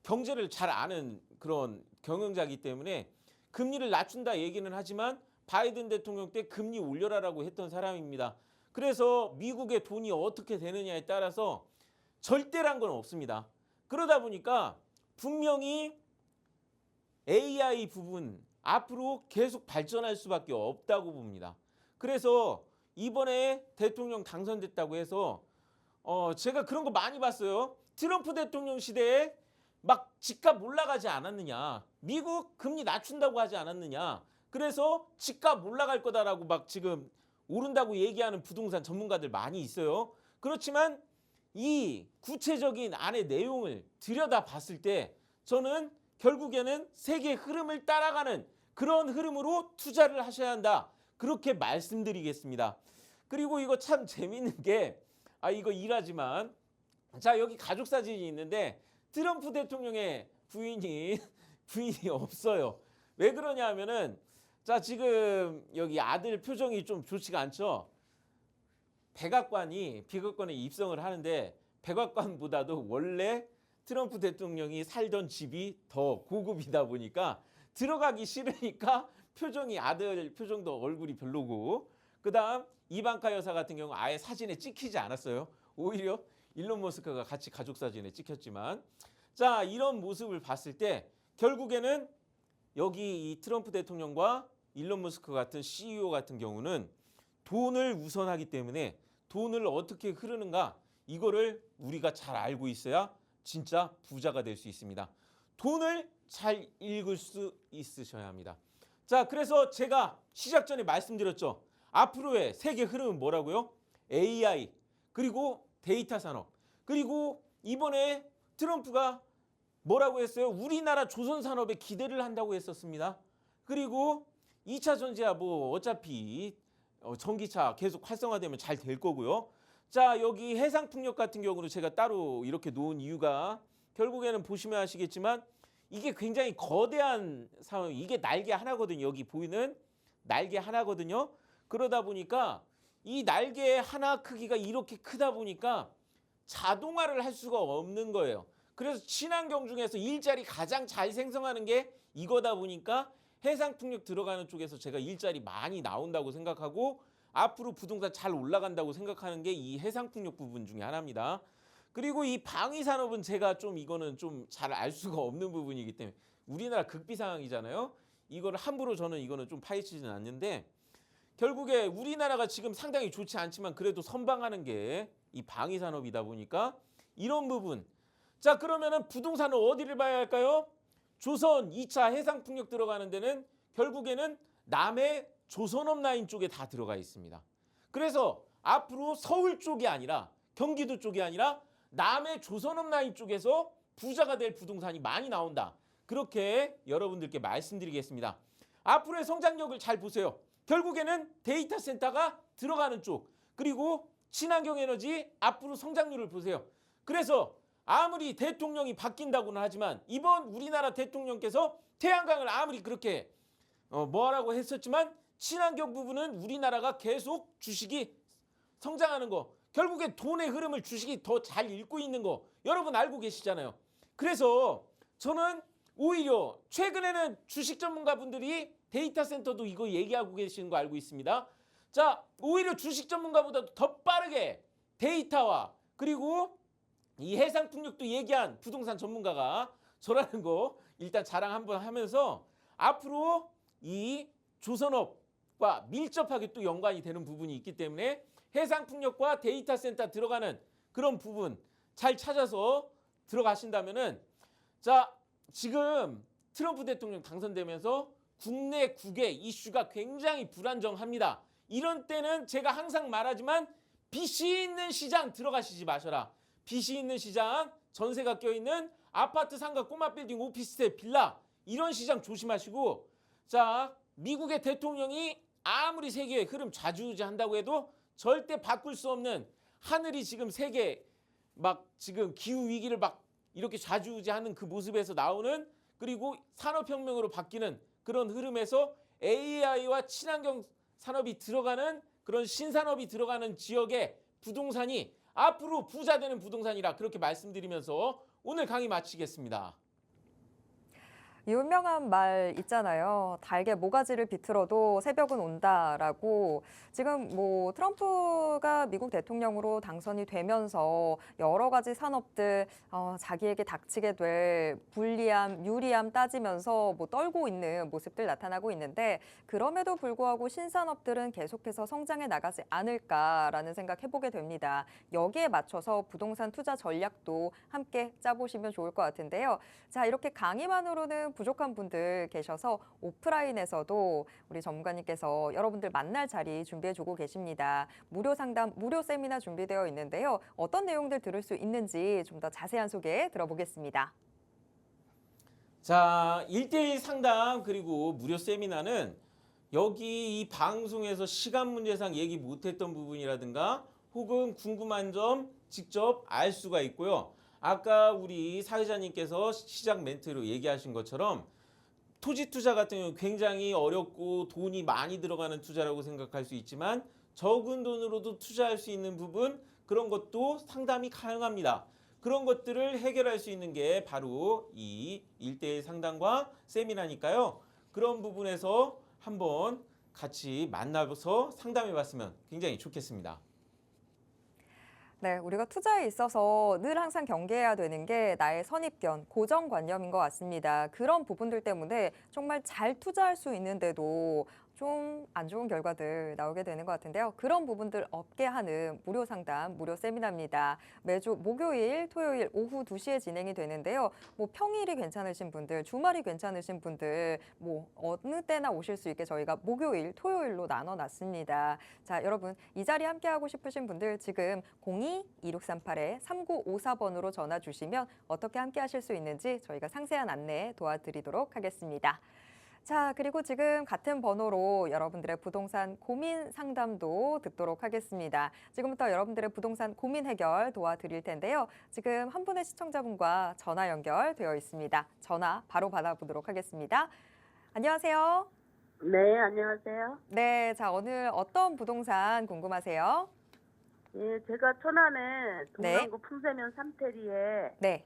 경제를 잘 아는 그런 경영자이기 때문에 금리를 낮춘다 얘기는 하지만 바이든 대통령 때 금리 올려라라고 했던 사람입니다. 그래서 미국의 돈이 어떻게 되느냐에 따라서 절대란 건 없습니다. 그러다 보니까 분명히 AI 부분 앞으로 계속 발전할 수밖에 없다고 봅니다. 그래서 이번에 대통령 당선됐다고 해서 제가 그런 거 많이 봤어요. 트럼프 대통령 시대에 막 집값 올라가지 않았느냐. 미국 금리 낮춘다고 하지 않았느냐. 그래서 집값 올라갈 거다라고 막 지금 오른다고 얘기하는 부동산 전문가들 많이 있어요. 그렇지만 이 구체적인 안의 내용을 들여다봤을 때 저는 결국에는 세계 흐름을 따라가는 그런 흐름으로 투자를 하셔야 한다. 그렇게 말씀드리겠습니다. 그리고 이거 참 재밌는 게 이거 일하지만 자, 여기 가족 사진이 있는데 트럼프 대통령의 부인이 없어요. 왜 그러냐 하면은 자, 지금 여기 아들 표정이 좀 좋지가 않죠. 백악관에 입성을 하는데 백악관보다도 원래 트럼프 대통령이 살던 집이 더 고급이다 보니까 들어가기 싫으니까 표정이 아들 표정도 얼굴이 별로고 그다음 이방카 여사 같은 경우 아예 사진에 찍히지 않았어요. 오히려 일론 머스크가 같이 가족 사진에 찍혔지만 자, 이런 모습을 봤을 때 결국에는 여기 이 트럼프 대통령과 일론 머스크 같은 CEO 같은 경우는 돈을 우선하기 때문에 돈을 어떻게 흐르는가 이거를 우리가 잘 알고 있어야 진짜 부자가 될 수 있습니다. 돈을 잘 읽을 수 있으셔야 합니다. 자, 그래서 제가 시작 전에 말씀드렸죠. 앞으로의 세계 흐름은 뭐라고요? AI 그리고 데이터 산업 그리고 이번에 트럼프가 뭐라고 했어요? 우리나라 조선 산업에 기대를 한다고 했었습니다. 그리고 2차 전지야 뭐 어차피 전기차 계속 활성화되면 잘 될 거고요. 자, 여기 해상풍력 같은 경우는 제가 따로 이렇게 놓은 이유가 결국에는 보시면 아시겠지만 이게 굉장히 거대한 상황, 이게 날개 하나거든요. 여기 보이는 날개 하나거든요. 그러다 보니까 이 날개 하나 크기가 이렇게 크다 보니까 자동화를 할 수가 없는 거예요. 그래서 친환경 중에서 일자리 가장 잘 생성하는 게 이거다 보니까 해상풍력 들어가는 쪽에서 제가 일자리 많이 나온다고 생각하고 앞으로 부동산 잘 올라간다고 생각하는 게 이 해상풍력 부분 중에 하나입니다. 그리고 이 방위산업은 제가 좀 이거는 좀 잘 알 수가 없는 부분이기 때문에 우리나라 극비 상황이잖아요. 이거를 함부로 저는 이거는 좀 파헤치지는 않는데 결국에 우리나라가 지금 상당히 좋지 않지만 그래도 선방하는 게 이 방위산업이다 보니까 이런 부분. 자, 그러면은 부동산은 어디를 봐야 할까요? 조선 2차 해상풍력 들어가는 데는 결국에는 남해 조선업 라인 쪽에 다 들어가 있습니다. 그래서 앞으로 서울 쪽이 아니라 경기도 쪽이 아니라 남해 조선업 라인 쪽에서 부자가 될 부동산이 많이 나온다. 그렇게 여러분들께 말씀드리겠습니다. 앞으로의 성장력을 잘 보세요. 결국에는 데이터 센터가 들어가는 쪽, 그리고 친환경 에너지 앞으로 성장률을 보세요. 그래서 아무리 대통령이 바뀐다고는 하지만 이번 우리나라 대통령께서 태양광을 아무리 그렇게 뭐라고 했었지만 친환경 부분은 우리나라가 계속 주식이 성장하는 거, 결국에 돈의 흐름을 주식이 더 잘 읽고 있는 거 여러분 알고 계시잖아요. 그래서 저는 오히려 최근에는 주식 전문가분들이 데이터 센터도 이거 얘기하고 계시는 거 알고 있습니다. 자, 오히려 주식 전문가보다 더 빠르게 데이터와 그리고 이 해상풍력도 얘기한 부동산 전문가가 저라는 거 일단 자랑 한번 하면서 앞으로 이 조선업과 밀접하게 또 연관이 되는 부분이 있기 때문에 해상풍력과 데이터 센터 들어가는 그런 부분 잘 찾아서 들어가신다면은 자, 지금 트럼프 대통령 당선되면서 국내 국외 이슈가 굉장히 불안정합니다. 이런 때는 제가 항상 말하지만 빚이 있는 시장 들어가시지 마셔라. 빚이 있는 시장, 전세가 껴있는 아파트, 상가, 꼬마 빌딩, 오피스텔, 빌라 이런 시장 조심하시고 자, 미국의 대통령이 아무리 세계의 흐름 좌지우지한다고 해도 절대 바꿀 수 없는 하늘이 지금 세계 막 지금 기후 위기를 막 이렇게 좌지우지하는 그 모습에서 나오는 그리고 산업혁명으로 바뀌는 그런 흐름에서 AI와 친환경 산업이 들어가는 그런 신산업이 들어가는 지역의 부동산이 앞으로 부자 되는 부동산이라 그렇게 말씀드리면서 오늘 강의 마치겠습니다. 유명한 말 있잖아요. 달게 모가지를 비틀어도 새벽은 온다라고. 지금 뭐 트럼프가 미국 대통령으로 당선이 되면서 여러 가지 산업들 자기에게 닥치게 될 불리함, 유리함 따지면서 뭐 떨고 있는 모습들 나타나고 있는데 그럼에도 불구하고 신산업들은 계속해서 성장해 나가지 않을까라는 생각 해보게 됩니다. 여기에 맞춰서 부동산 투자 전략도 함께 짜보시면 좋을 것 같은데요. 자, 이렇게 강의만으로는 부족한 분들 계셔서 오프라인에서도 우리 전문가님께서 여러분들 만날 자리 준비해주고 계십니다. 무료 상담, 무료 세미나 준비되어 있는데요. 어떤 내용들 들을 수 있는지 좀 더 자세한 소개 들어보겠습니다. 자, 1대1 상담 그리고 무료 세미나는 여기 이 방송에서 시간 문제상 얘기 못했던 부분이라든가 혹은 궁금한 점 직접 알 수가 있고요. 아까 우리 사회자님께서 시작 멘트로 얘기하신 것처럼 토지 투자 같은 경우 굉장히 어렵고 돈이 많이 들어가는 투자라고 생각할 수 있지만 적은 돈으로도 투자할 수 있는 부분 그런 것도 상담이 가능합니다. 그런 것들을 해결할 수 있는 게 바로 이 1대1 상담과 세미나니까요. 그런 부분에서 한번 같이 만나서 상담해 봤으면 굉장히 좋겠습니다. 네, 우리가 투자에 있어서 늘 항상 경계해야 되는 게 나의 선입견, 고정관념인 것 같습니다. 그런 부분들 때문에 정말 잘 투자할 수 있는데도 좀 안 좋은 결과들 나오게 되는 것 같은데요. 그런 부분들 없게 하는 무료 상담, 무료 세미나입니다. 매주 목요일, 토요일 오후 2시에 진행이 되는데요. 뭐 평일이 괜찮으신 분들, 주말이 괜찮으신 분들 뭐 어느 때나 오실 수 있게 저희가 목요일, 토요일로 나눠놨습니다. 자, 여러분 이 자리에 함께하고 싶으신 분들 지금 02-2638-3954번으로 전화 주시면 어떻게 함께하실 수 있는지 저희가 상세한 안내 도와드리도록 하겠습니다. 자, 그리고 지금 같은 번호로 여러분들의 부동산 고민 상담도 듣도록 하겠습니다. 지금부터 여러분들의 부동산 고민 해결 도와드릴 텐데요. 지금 한 분의 시청자분과 전화 연결되어 있습니다. 전화 바로 받아보도록 하겠습니다. 안녕하세요. 네, 안녕하세요. 네, 자, 오늘 어떤 부동산 궁금하세요? 예, 제가 천안에 네. 동남구 풍세면 삼테리에 네,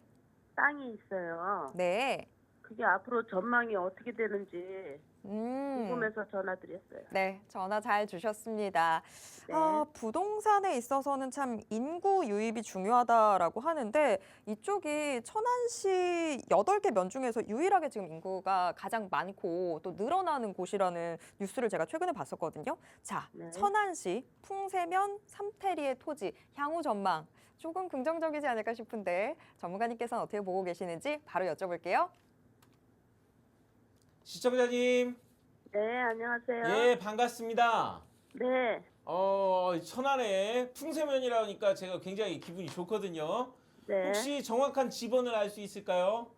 땅이 있어요. 네, 그게 앞으로 전망이 어떻게 되는지 음. 궁금해서 전화드렸어요. 네, 전화 잘 주셨습니다. 네. 부동산에 있어서는 참 인구 유입이 중요하다라고 하는데 이쪽이 천안시 8개 면 중에서 유일하게 지금 인구가 가장 많고 또 늘어나는 곳이라는 뉴스를 제가 최근에 봤었거든요. 자, 네. 천안시 풍세면 삼테리의 토지 향후 전망 조금 긍정적이지 않을까 싶은데 전문가님께서는 어떻게 보고 계시는지 바로 여쭤볼게요. 시청자님, 네, 안녕하세요. 예, 반갑습니다. 네, 천안에 풍세면이라 하니까 제가 굉장히 기분이 좋거든요. 네. 혹시 정확한 지번을 알 수 있을까요?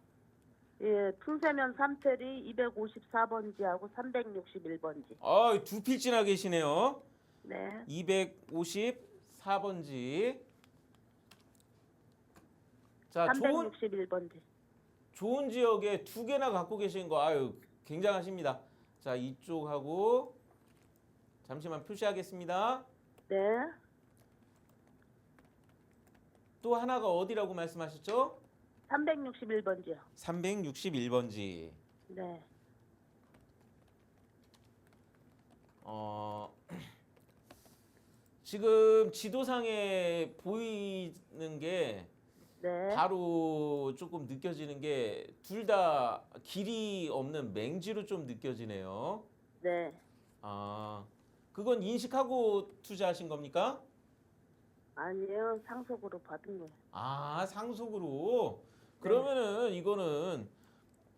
예, 풍세면 삼테리 254번지하고 361번지. 두 필지나 계시네요. 네, 254번지. 자, 361번지. 좋은 지역에 2개나 갖고 계신 거 굉장하십니다. 자, 이쪽하고 잠시만 표시하겠습니다. 네, 또 하나가 어디라고 말씀하셨죠? 361번지요. 361번지. 네, 지금 지도상에 보이는 게 네, 바로 조금 느껴지는 게 둘 다 길이 없는 맹지로 좀 느껴지네요. 네. 그건 인식하고 투자하신 겁니까? 아니요, 상속으로 받은 거예요. 상속으로. 그러면은 이거는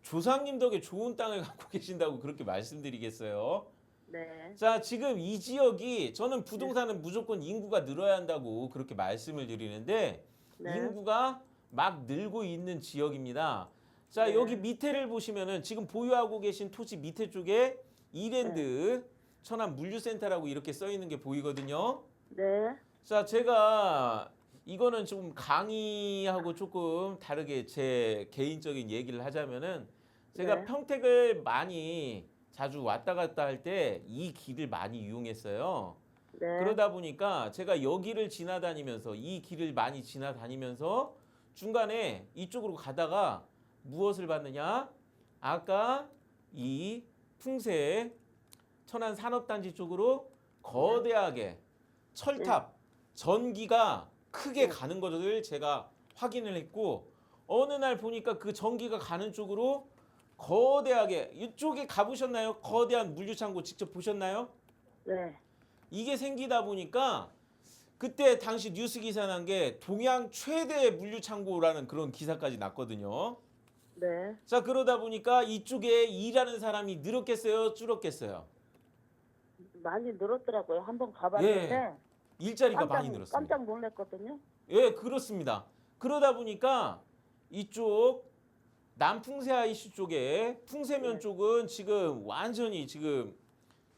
조상님 덕에 좋은 땅을 갖고 계신다고 그렇게 말씀드리겠어요. 네, 자, 지금 이 지역이 저는 부동산은 무조건 인구가 늘어야 한다고 그렇게 말씀을 드리는데 네, 인구가 막 늘고 있는 지역입니다. 자, 네. 여기 밑에를 보시면은 지금 보유하고 계신 토지 밑에 쪽에 이랜드 천안 물류센터라고 이렇게 써 있는 게 보이거든요. 네, 자, 제가 이거는 좀 강의하고 조금 다르게 제 개인적인 얘기를 하자면은 제가 네. 평택을 많이 자주 왔다 갔다 할 때 이 길을 많이 이용했어요. 네, 그러다 보니까 제가 여기를 지나다니면서 이 길을 많이 지나다니면서 중간에 이쪽으로 가다가 무엇을 봤느냐? 아까 이 풍세 천안 산업단지 쪽으로 거대하게 철탑, 전기가 크게 가는 것을 제가 확인을 했고 어느 날 보니까 그 전기가 가는 쪽으로 거대하게 이쪽에 가보셨나요? 거대한 물류창고 직접 보셨나요? 네, 이게 생기다 보니까 그때 당시 뉴스 기사 난 게 동양 최대 물류창고라는 그런 기사까지 났거든요. 네. 자, 그러다 보니까 이쪽에 일하는 사람이 늘었겠어요? 줄었겠어요? 많이 늘었더라고요. 한번 가봤는데 일자리가 많이 늘었습니다. 깜짝 놀랐거든요. 예, 그렇습니다. 그러다 보니까 이쪽 남풍세 IC 쪽에 풍세면 네. 쪽은 지금 완전히 지금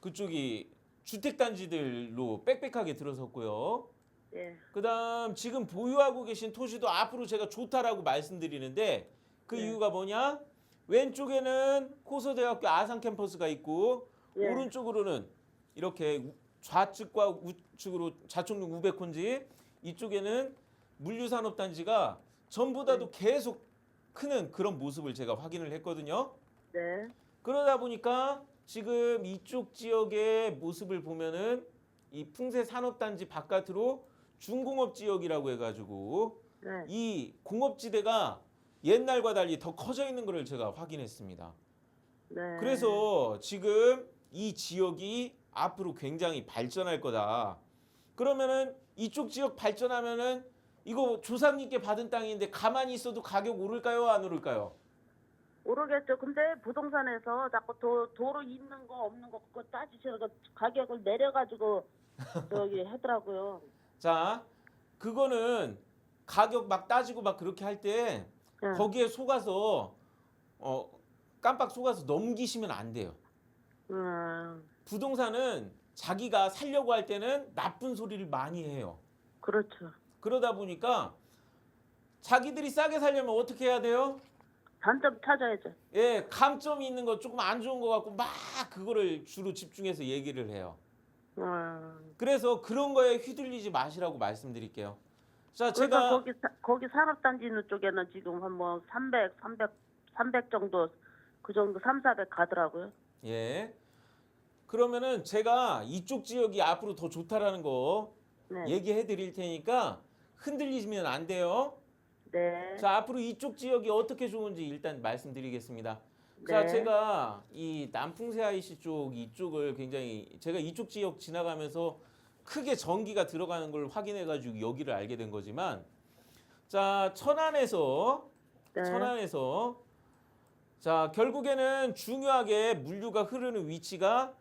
그쪽이 주택단지들로 빽빽하게 들어섰고요. 예, 그다음 지금 보유하고 계신 토지도 앞으로 제가 좋다라고 말씀드리는데 그 네. 이유가 뭐냐? 왼쪽에는 호서대학교 아산 캠퍼스가 있고 예. 오른쪽으로는 이렇게 좌측과 우측으로 좌측로 우백콘지 이쪽에는 물류산업단지가 전보다도 계속 크는 그런 모습을 제가 확인을 했거든요. 네, 그러다 보니까 지금 이쪽 지역의 모습을 보면은 이 풍세 산업단지 바깥으로 중공업 지역이라고 해가지고 네, 이 공업지대가 옛날과 달리 더 커져 있는 것을 제가 확인했습니다. 네. 그래서 지금 이 지역이 앞으로 굉장히 발전할 거다. 그러면은 이쪽 지역 발전하면은 이거 조상님께 받은 땅인데 가만히 있어도 가격 오를까요? 안 오를까요? 모르겠죠. 근데 부동산에서 자꾸 도로 있는 거 없는 거 그거 따지셔서 가격을 내려가지고 저기 하더라고요. 자, 그거는 가격 막 따지고 막 그렇게 할 때 예. 거기에 속아서 깜빡 속아서 넘기시면 안 돼요. 부동산은 자기가 살려고 할 때는 나쁜 소리를 많이 해요. 그렇죠. 그러다 보니까 자기들이 싸게 살려면 어떻게 해야 돼요? 단점 찾아야죠. 예, 감점이 있는 거 조금 안 좋은 거 같고 막 그거를 주로 집중해서 얘기를 해요. 그래서 그런 거에 휘둘리지 마시라고 말씀드릴게요. 자, 그래서 제가 거기 산업단지 있는 쪽에는 지금 한 뭐 300, 300 정도 그 정도 3, 400 가더라고요. 예. 그러면은 제가 이쪽 지역이 앞으로 더 좋다라는 거 네. 얘기해 드릴 테니까 흔들리시면 안 돼요. 네. 자, 앞으로 이쪽 지역이 어떻게 좋은지 일단 말씀드리겠습니다. 자, 네. 제가 이 남풍새 IC 쪽 이쪽을 굉장히 제가 이쪽 지역 지나가면서 크게 전기가 들어가는 걸 확인해 가지고 여기를 알게 된 거지만 자, 천안에서 네. 자, 결국에는 중요하게 물류가 흐르는 위치가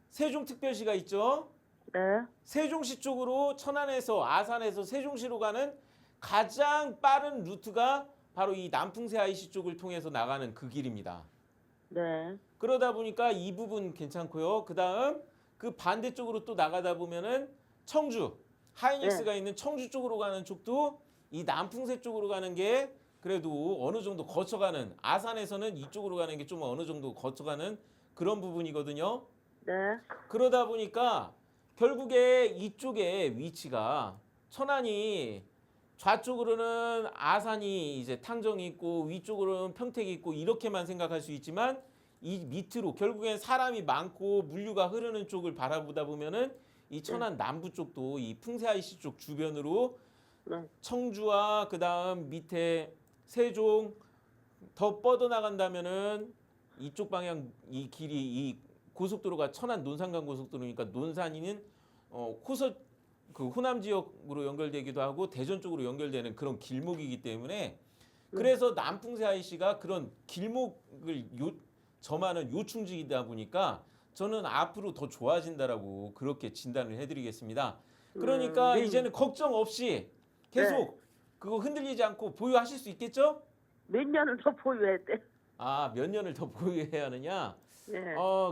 세종특별시가 있죠. 네. 세종시 쪽으로 천안에서 아산에서 세종시로 가는 가장 빠른 루트가 바로 이 남풍새 IC 쪽을 통해서 나가는 그 길입니다. 네. 그러다 보니까 이 부분 괜찮고요. 그다음 그 반대쪽으로 또 나가다 보면은 청주 하이닉스가 있는 청주 쪽으로 가는 쪽도 이 남풍새 쪽으로 가는 게 그래도 어느 정도 거쳐가는 아산에서는 이쪽으로 가는 게 좀 어느 정도 거쳐가는 그런 부분이거든요. 네. 그러다 보니까 결국에 이쪽의 위치가 천안이 좌쪽으로는 아산이 이제 탕정이 있고 위쪽으로는 평택이 있고 이렇게만 생각할 수 있지만 이 밑으로 결국엔 사람이 많고 물류가 흐르는 쪽을 바라보다 보면은 이 천안 남부 쪽도 이 풍새 IC 쪽 주변으로 네. 청주와 그다음 밑에 세종 더 뻗어 나간다면은 이쪽 방향 이 길이 이 고속도로가 천안 논산간 고속도로니까 논산이는 호서 그 호남 지역으로 연결되기도 하고 대전 쪽으로 연결되는 그런 길목이기 때문에 그래서 남풍새 IC가 그런 길목을 점하는 요충지이다 보니까 저는 앞으로 더 좋아진다라고 그렇게 진단을 해드리겠습니다. 그러니까 네. 이제는 걱정 없이 계속 그거 흔들리지 않고 보유하실 수 있겠죠? 몇 년을 더 보유해야 돼? 아, 몇 년을 더 보유해야 하느냐? 네.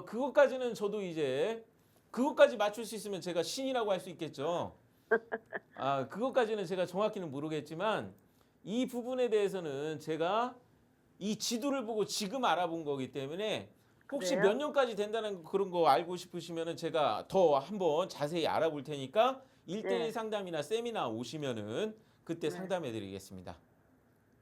그것까지는 저도 이제 그것까지 맞출 수 있으면 제가 신이라고 할 수 있겠죠. 아, 그것까지는 제가 정확히는 모르겠지만 이 부분에 대해서는 제가 이 지도를 보고 지금 알아본 거기 때문에 혹시 그래요? 몇 년까지 된다는 그런 거 알고 싶으시면은 제가 더 한번 자세히 알아볼 테니까 1대1 네. 상담이나 세미나 오시면은 그때 네. 상담해 드리겠습니다.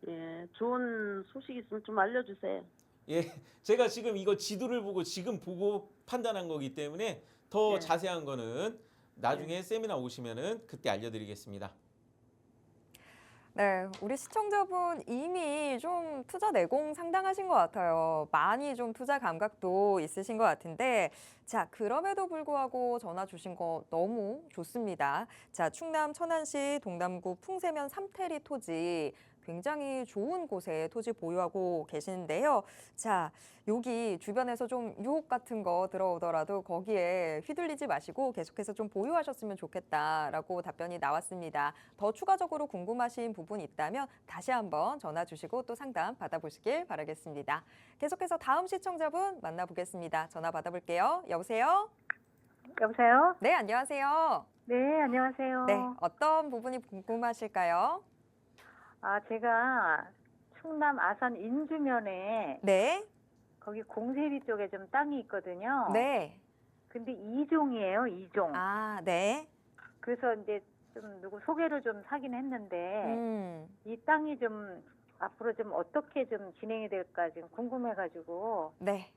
예. 좋은 소식 있으면 좀 알려주세요. 예, 제가 지금 이거 지도를 보고 지금 보고 판단한 거기 때문에 더 네. 자세한 거는 나중에 세미나 오시면은 그때 알려드리겠습니다. 네, 우리 시청자분 이미 좀 투자 내공 상당하신 것 같아요. 많이 좀 투자 감각도 있으신 것 같은데, 자, 그럼에도 불구하고 전화 주신 거 너무 좋습니다. 자, 충남 천안시 동남구 풍세면 삼테리 토지. 굉장히 좋은 곳에 토지 보유하고 계시는데요. 자, 여기 주변에서 좀 유혹 같은 거 들어오더라도 거기에 휘둘리지 마시고 계속해서 좀 보유하셨으면 좋겠다라고 답변이 나왔습니다. 더 추가적으로 궁금하신 부분이 있다면 다시 한번 전화 주시고 또 상담 받아보시길 바라겠습니다. 계속해서 다음 시청자분 만나보겠습니다. 전화 받아볼게요. 여보세요? 여보세요? 네, 안녕하세요. 네, 안녕하세요. 네, 어떤 부분이 궁금하실까요? 제가 충남 아산 인주면에 네, 거기 공세리 쪽에 좀 땅이 있거든요. 네. 근데 2종이에요, 2종. 아, 네. 그래서 이제 좀 누구 소개를 좀 사긴 했는데 이 땅이 좀 앞으로 좀 어떻게 좀 진행이 될까 지금 궁금해가지고 네.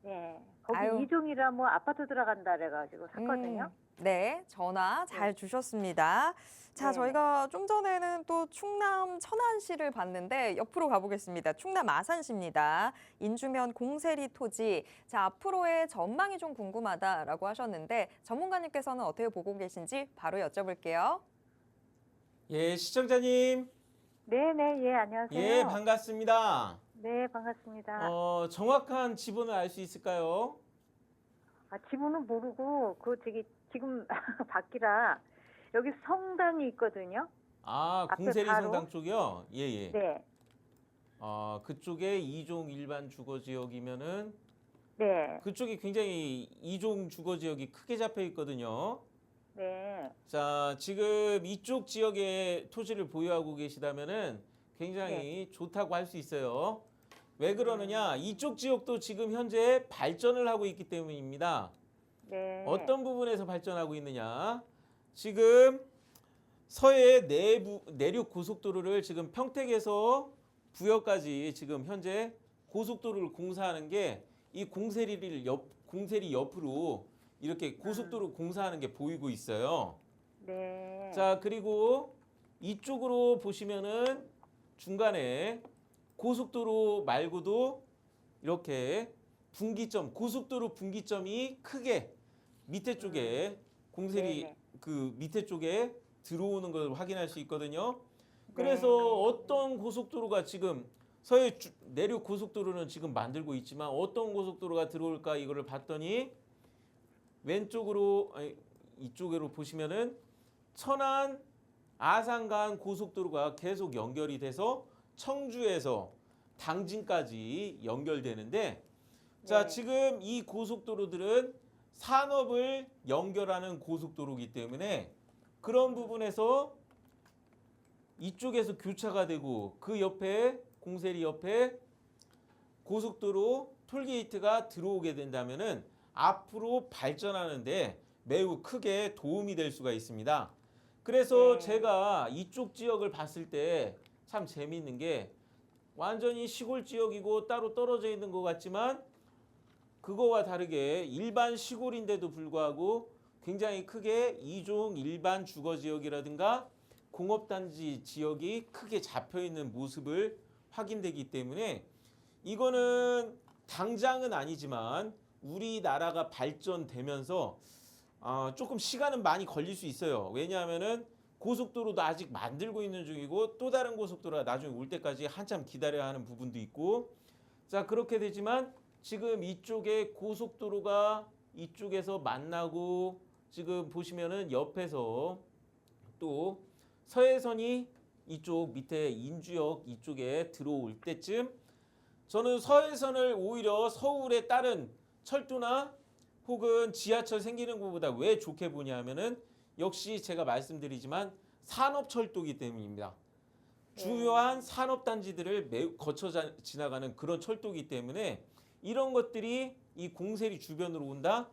예, 거기 아유. 2종이라 뭐 아파트 들어간다 그래가지고 샀거든요. 네, 전화 잘 주셨습니다. 자, 네. 저희가 좀 전에는 또 충남 천안시를 봤는데 옆으로 가보겠습니다. 충남 아산시입니다. 인주면 공세리 토지. 자, 앞으로의 전망이 좀 궁금하다라고 하셨는데 전문가님께서는 어떻게 보고 계신지 바로 여쭤볼게요. 예, 시청자님. 네네, 예, 안녕하세요. 예, 반갑습니다. 네, 반갑습니다. 정확한 지분을 알 수 있을까요? 지분은 모르고 지금 밖이라 여기 성당이 있거든요. 아, 앞에 공세리 바로? 성당 쪽이요? 예, 예. 네, 그쪽에 2종 일반 주거 지역이면은 네, 그쪽이 굉장히 2종 주거 지역이 크게 잡혀 있거든요. 네, 자, 지금 이쪽 지역에 토지를 보유하고 계시다면은 굉장히 좋다고 할 수 있어요. 왜 그러느냐? 이쪽 지역도 지금 현재 발전을 하고 있기 때문입니다. 네. 어떤 부분에서 발전하고 있느냐? 지금 서해 내륙 고속도로를 지금 평택에서 부여까지 지금 현재 고속도로를 공사하는 게 이 공세리 옆으로 이렇게 고속도로 공사하는 게 보이고 있어요. 네. 자, 그리고 이쪽으로 보시면은 중간에 고속도로 말고도 이렇게 분기점, 고속도로 분기점이 크게 밑에 쪽에 공세리 네네. 그 밑에 쪽에 들어오는 걸 확인할 수 있거든요. 그래서 네. 어떤 고속도로가 지금 서해 내륙 고속도로는 지금 만들고 있지만 어떤 고속도로가 들어올까 이거를 봤더니 왼쪽으로 아니, 이쪽으로 보시면은 천안 아산간 고속도로가 계속 연결이 돼서 청주에서 당진까지 연결되는데 자, 네. 지금 이 고속도로들은 산업을 연결하는 고속도로이기 때문에 그런 부분에서 이쪽에서 교차가 되고 그 옆에 공세리 옆에 고속도로 톨게이트가 들어오게 된다면은 앞으로 발전하는데 매우 크게 도움이 될 수가 있습니다. 그래서 네. 제가 이쪽 지역을 봤을 때 참 재미있는 게 완전히 시골 지역이고 따로 떨어져 있는 것 같지만 그거와 다르게 일반 시골인데도 불구하고 굉장히 크게 이종 일반 주거 지역이라든가 공업단지 지역이 크게 잡혀 있는 모습을 확인되기 때문에 이거는 당장은 아니지만 우리나라가 발전되면서 조금 시간은 많이 걸릴 수 있어요. 왜냐하면은 고속도로도 아직 만들고 있는 중이고 또 다른 고속도로가 나중에 올 때까지 한참 기다려야 하는 부분도 있고 자 그렇게 되지만 지금 이쪽에 고속도로가 이쪽에서 만나고 지금 보시면은 옆에서 또 서해선이 이쪽 밑에 인주역 이쪽에 들어올 때쯤 저는 서해선을 오히려 서울의 다른 철도나 혹은 지하철 생기는 것보다 왜 좋게 보냐면은 역시 제가 말씀드리지만 산업철도이기 때문입니다. 주요한 산업단지들을 매우 거쳐 지나가는 그런 철도이기 때문에 이런 것들이 이 공세리 주변으로 온다.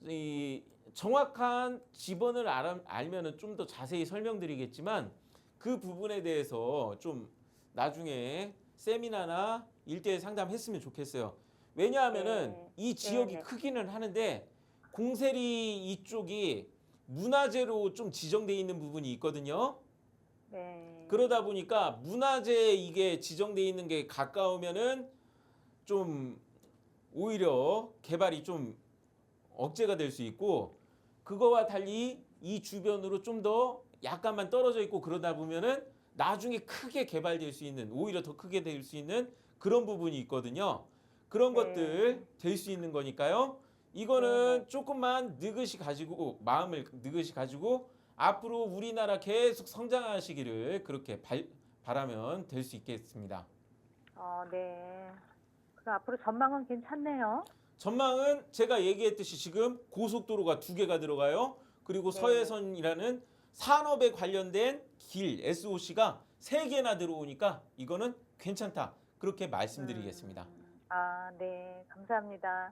이 정확한 지번을 알면은 좀 더 자세히 설명드리겠지만 그 부분에 대해서 좀 나중에 세미나나 일대일 상담했으면 좋겠어요. 왜냐하면은 네. 이 지역이 네네. 크기는 하는데 공세리 이쪽이 문화재로 좀 지정돼 있는 부분이 있거든요. 네. 그러다 보니까 문화재 이게 지정돼 있는 게 가까우면은 좀 오히려 개발이 좀 억제가 될 수 있고 그거와 달리 이 주변으로 좀 더 약간만 떨어져 있고 그러다 보면은 나중에 크게 개발될 수 있는 오히려 더 크게 될 수 있는 그런 부분이 있거든요. 그런 네. 것들 될 수 있는 거니까요. 이거는 네네. 조금만 느긋이 가지고 마음을 느긋이 가지고 앞으로 우리나라 계속 성장하시기를 그렇게 바라면 될 수 있겠습니다. 네. 그럼 앞으로 전망은 괜찮네요. 전망은 제가 얘기했듯이 지금 고속도로가 2개가 들어가요. 그리고 네. 서해선이라는 산업에 관련된 길 SOC가 3개나 들어오니까 이거는 괜찮다. 그렇게 말씀드리겠습니다. 네. 감사합니다.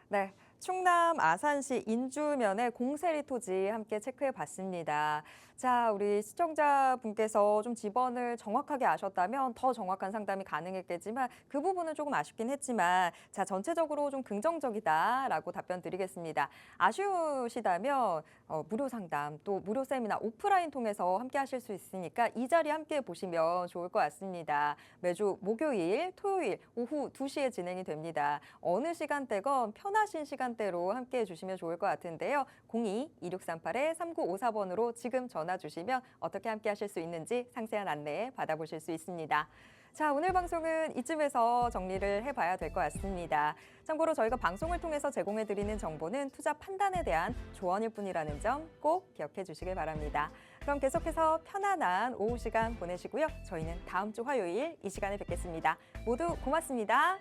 네, 충남 아산시 인주면의 공세리 토지 함께 체크해 봤습니다. 자, 우리 시청자분께서 좀 지번을 정확하게 아셨다면 더 정확한 상담이 가능했겠지만 그 부분은 조금 아쉽긴 했지만 자, 전체적으로 좀 긍정적이다라고 답변 드리겠습니다. 아쉬우시다면 무료 상담 또 무료 세미나 오프라인 통해서 함께 하실 수 있으니까 이 자리 함께 보시면 좋을 것 같습니다. 매주 목요일, 토요일 오후 2시에 진행이 됩니다. 어느 시간대건 편하신 시간대로 함께해 주시면 좋을 것 같은데요. 02-2638-3954번으로 지금 전화 주시면 어떻게 함께 하실 수 있는지 상세한 안내 받아보실 수 있습니다. 자, 오늘 방송은 이쯤에서 정리를 해봐야 될 것 같습니다. 참고로 저희가 방송을 통해서 제공해드리는 정보는 투자 판단에 대한 조언일 뿐이라는 점 꼭 기억해 주시길 바랍니다. 그럼 계속해서 편안한 오후 시간 보내시고요. 저희는 다음 주 화요일 이 시간에 뵙겠습니다. 모두 고맙습니다.